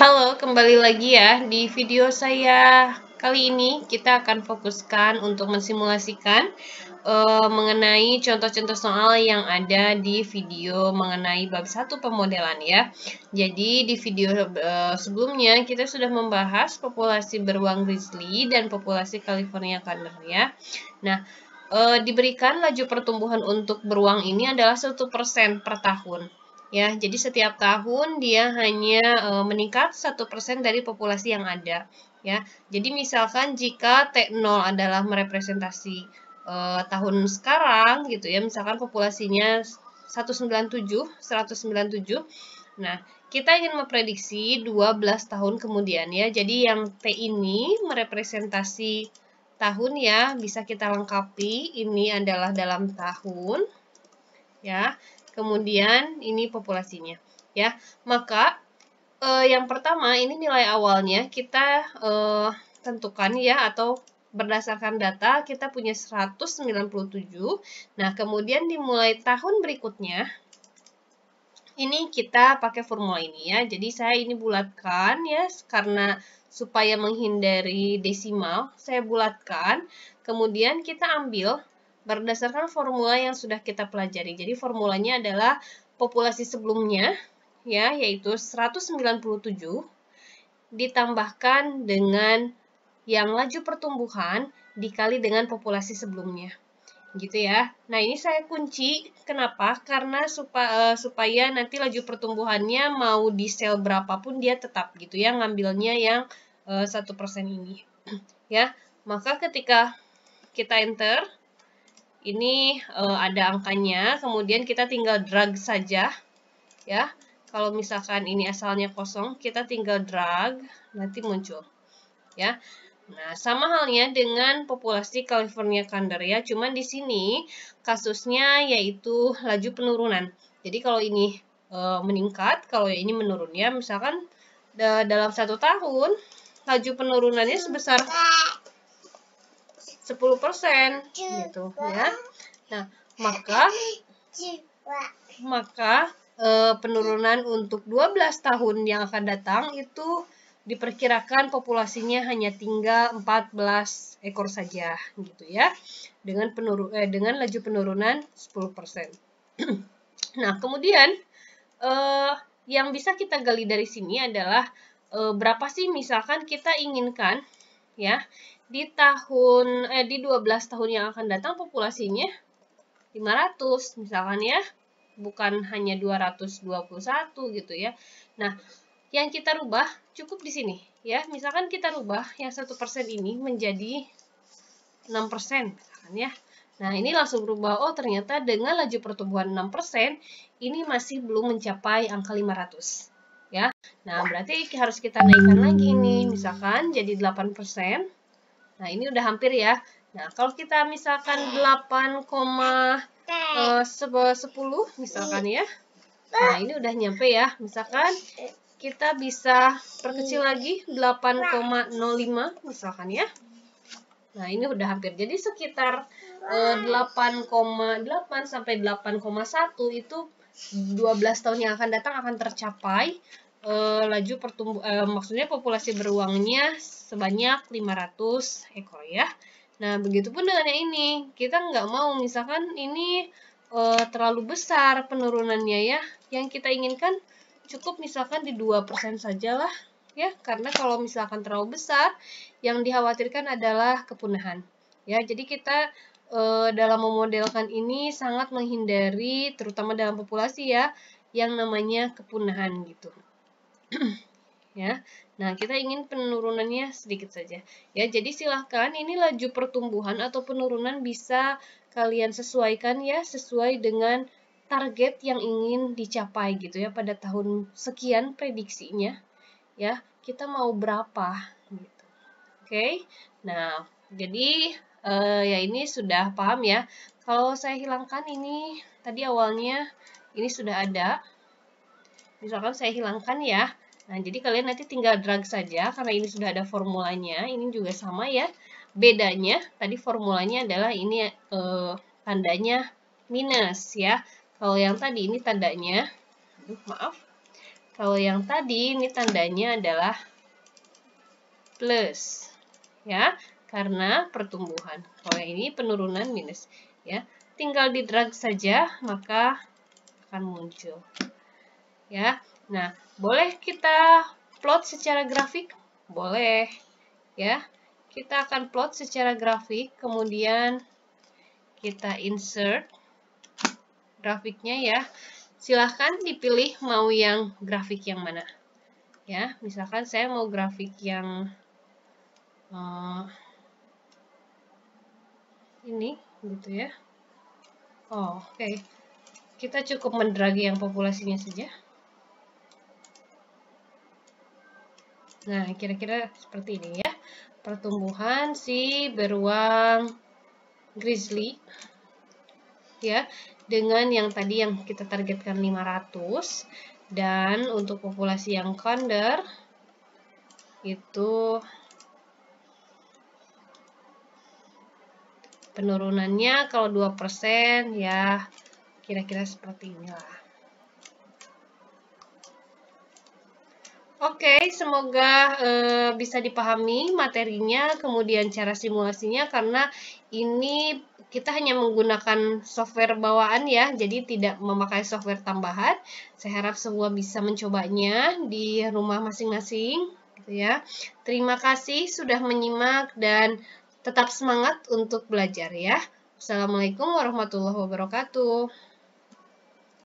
Halo, kembali lagi ya. Di video saya kali ini kita akan fokuskan untuk mensimulasikan mengenai contoh-contoh soal yang ada di video mengenai bab 1 pemodelan ya. Jadi di video sebelumnya kita sudah membahas populasi beruang grizzly dan populasi California condor ya. Nah, diberikan laju pertumbuhan untuk beruang ini adalah 1% per tahun. Ya, jadi setiap tahun dia hanya meningkat 1% dari populasi yang ada. Ya, jadi misalkan jika T0 adalah merepresentasi tahun sekarang gitu ya, misalkan populasinya 197. Nah, kita ingin memprediksi 12 tahun kemudian ya. Jadi yang T ini merepresentasi tahun ya, bisa kita lengkapi ini adalah dalam tahun ya. Kemudian ini populasinya ya. Maka yang pertama ini nilai awalnya kita tentukan ya, atau berdasarkan data kita punya 197. Nah, kemudian dimulai tahun berikutnya ini kita pakai formula ini ya. Jadi saya ini bulatkan ya, karena supaya menghindari desimal, saya bulatkan. Kemudian kita ambil berdasarkan formula yang sudah kita pelajari. Jadi formulanya adalah populasi sebelumnya ya, yaitu 197 ditambahkan dengan yang laju pertumbuhan dikali dengan populasi sebelumnya. Gitu ya. Nah, ini saya kunci. Kenapa? Karena supaya nanti laju pertumbuhannya mau di sel berapapun dia tetap gitu ya, ngambilnya yang 1% ini. Ya, maka ketika kita enter, ini ada angkanya, kemudian kita tinggal drag saja ya. Kalau misalkan ini asalnya kosong, kita tinggal drag, nanti muncul ya. Nah, sama halnya dengan populasi California condor ya, cuman di sini kasusnya yaitu laju penurunan. Jadi kalau ini meningkat, kalau ini menurun ya. Misalkan dalam 1 tahun laju penurunannya sebesar 10% gitu ya. Nah, maka penurunan untuk 12 tahun yang akan datang itu diperkirakan populasinya hanya tinggal 14 ekor saja gitu ya, dengan laju penurunan 10%. Nah, kemudian yang bisa kita gali dari sini adalah berapa sih misalkan kita inginkan ya di 12 tahun yang akan datang populasinya 500 misalkan ya, bukan hanya 221 gitu ya. Nah, yang kita rubah cukup di sini ya. Misalkan kita rubah yang 1% ini menjadi 6% misalkan ya. Nah, ini langsung berubah. Oh, ternyata dengan laju pertumbuhan 6% ini masih belum mencapai angka 500 ya. Nah, berarti harus kita naikkan lagi nih, misalkan jadi 8%. Nah, ini udah hampir ya. Nah, kalau kita misalkan 8,10 misalkan ya. Nah, ini udah nyampe ya. Misalkan kita bisa perkecil lagi 8,05 misalkan ya. Nah, ini udah hampir. Jadi sekitar 8,8 sampai 8,1 itu 12 tahun yang akan datang akan tercapai laju maksudnya populasi beruangnya sebanyak 500 ekor ya. Nah, begitupun dengan yang ini. Kita nggak mau misalkan ini terlalu besar penurunannya ya. Yang kita inginkan cukup misalkan di 2% sajalah ya, karena kalau misalkan terlalu besar yang dikhawatirkan adalah kepunahan ya. Jadi kita dalam memodelkan ini sangat menghindari, terutama dalam populasi ya, yang namanya kepunahan gitu. Ya. Nah, kita ingin penurunannya sedikit saja ya. Jadi silahkan ini laju pertumbuhan atau penurunan bisa kalian sesuaikan ya, sesuai dengan target yang ingin dicapai gitu ya, pada tahun sekian prediksinya ya, kita mau berapa gitu. Oke. Nah, jadi ya ini sudah paham ya. Kalau saya hilangkan ini tadi awalnya ini sudah ada, misalkan saya hilangkan ya. Nah, jadi kalian nanti tinggal drag saja karena ini sudah ada formulanya. Ini juga sama ya. Bedanya tadi formulanya adalah ini tandanya minus ya. Kalau yang tadi ini tandanya, maaf, Kalau yang tadi ini tandanya adalah plus, ya, karena pertumbuhan. Kalau yang ini penurunan minus, ya. Tinggal di drag saja maka akan muncul, ya. Nah, boleh kita plot secara grafik? Boleh, ya. Kita akan plot secara grafik, kemudian kita insert grafiknya, ya. Silahkan dipilih mau yang grafik yang mana, ya. Misalkan saya mau grafik yang ini gitu, ya. Oke. Kita cukup mendrag yang populasinya saja. Nah, kira-kira seperti ini, ya. Pertumbuhan si beruang grizzly, ya, dengan yang tadi yang kita targetkan 500, dan untuk populasi yang condor itu penurunannya kalau 2%, ya kira-kira seperti inilah. Oke, semoga bisa dipahami materinya, kemudian cara simulasinya, karena ini kita hanya menggunakan software bawaan, ya, jadi tidak memakai software tambahan. Saya harap semua bisa mencobanya di rumah masing-masing, gitu ya. Terima kasih sudah menyimak dan tetap semangat untuk belajar, ya. Assalamualaikum warahmatullahi wabarakatuh.